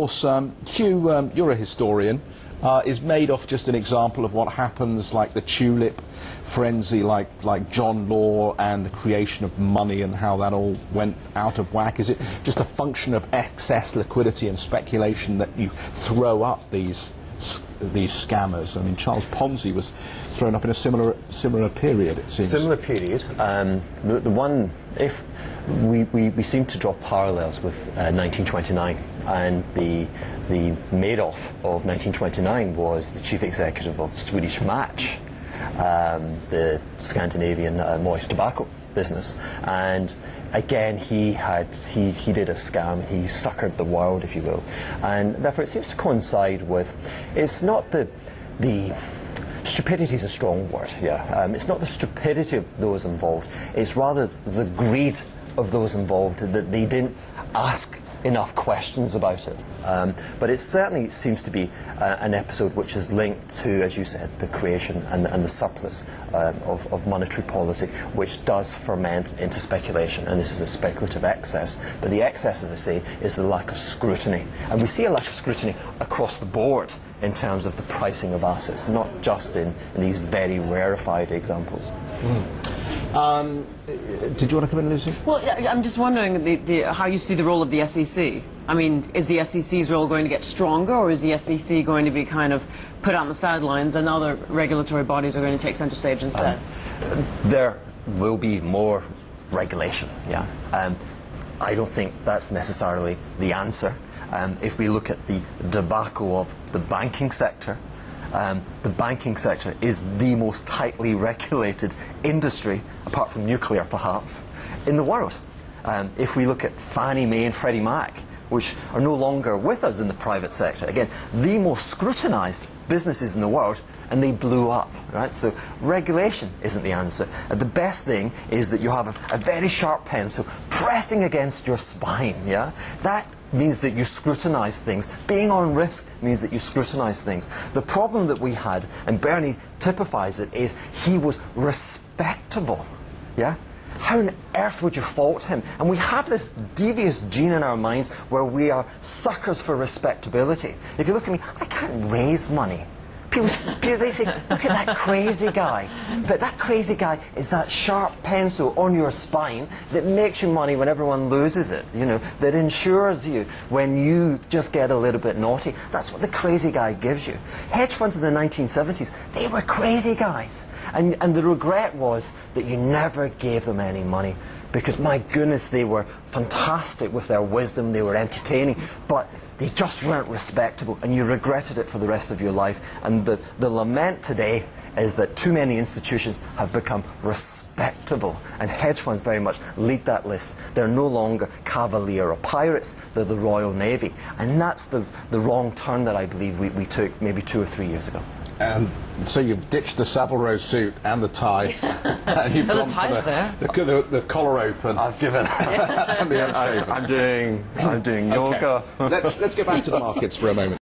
course, Hugh, you're a historian. Is Madoff just an example of what happens, like the tulip frenzy, like John Law and the creation of money and how that all went out of whack? Is it just a function of excess liquidity and speculation that you throw up these scammers? I mean, Charles Ponzi was thrown up in a similar period, it seems. Similar period. The one, if we seem to draw parallels with 1929, and the Madoff of 1929 was the chief executive of Swedish Match, the Scandinavian moist tobacco business, and again he did a scam. He suckered the world, if you will, and therefore it seems to coincide with, it's not the stupidity is a strong word, yeah. It's not the stupidity of those involved, it's rather the greed of those involved, that they didn't ask enough questions about it. But it certainly seems to be an episode which is linked to, as you said, the creation and the surplus of monetary policy, which does ferment into speculation, and this is a speculative excess. But the excess, as I say, is the lack of scrutiny. And we see a lack of scrutiny across the board in terms of the pricing of assets, not just in these very rarefied examples. Did you want to come in, Lucy? Well, I'm just wondering how you see the role of the SEC. I mean, is the SEC's role going to get stronger, or is the SEC going to be kind of put on the sidelines and other regulatory bodies are going to take center stage instead? There will be more regulation, yeah. I don't think that's necessarily the answer. If we look at the debacle of the banking sector, the banking sector is the most tightly regulated industry, apart from nuclear perhaps, in the world. If we look at Fannie Mae and Freddie Mac, which are no longer with us in the private sector, again, the most scrutinized businesses in the world, and they blew up, right? So regulation isn't the answer. The best thing is that you have a very sharp pencil pressing against your spine, yeah? That means that you scrutinize things. Being on risk means that you scrutinize things. The problem that we had, and Bernie typifies it, is he was respectable, yeah? How on earth would you fault him? And we have this devious gene in our minds where we are suckers for respectability. If you look at me, I can't raise money. People, they say, look at that crazy guy. But that crazy guy is that sharp pencil on your spine that makes you money when everyone loses it, you know, that insures you when you just get a little bit naughty. That's what the crazy guy gives you. Hedge funds in the 1970s, they were crazy guys. And the regret was that you never gave them any money, because my goodness, they were fantastic with their wisdom, they were entertaining, but they just weren't respectable, and you regretted it for the rest of your life. And the lament today is that too many institutions have become respectable, and hedge funds very much lead that list. They're no longer cavalier or pirates, they're the Royal Navy, and that's the wrong turn that I believe we took maybe 2 or 3 years ago. So you've ditched the Savile Row suit and the tie. And you've gone for the collar open. I've given. And the unshaven. I'm doing yoga. Let's go back to the markets for a moment.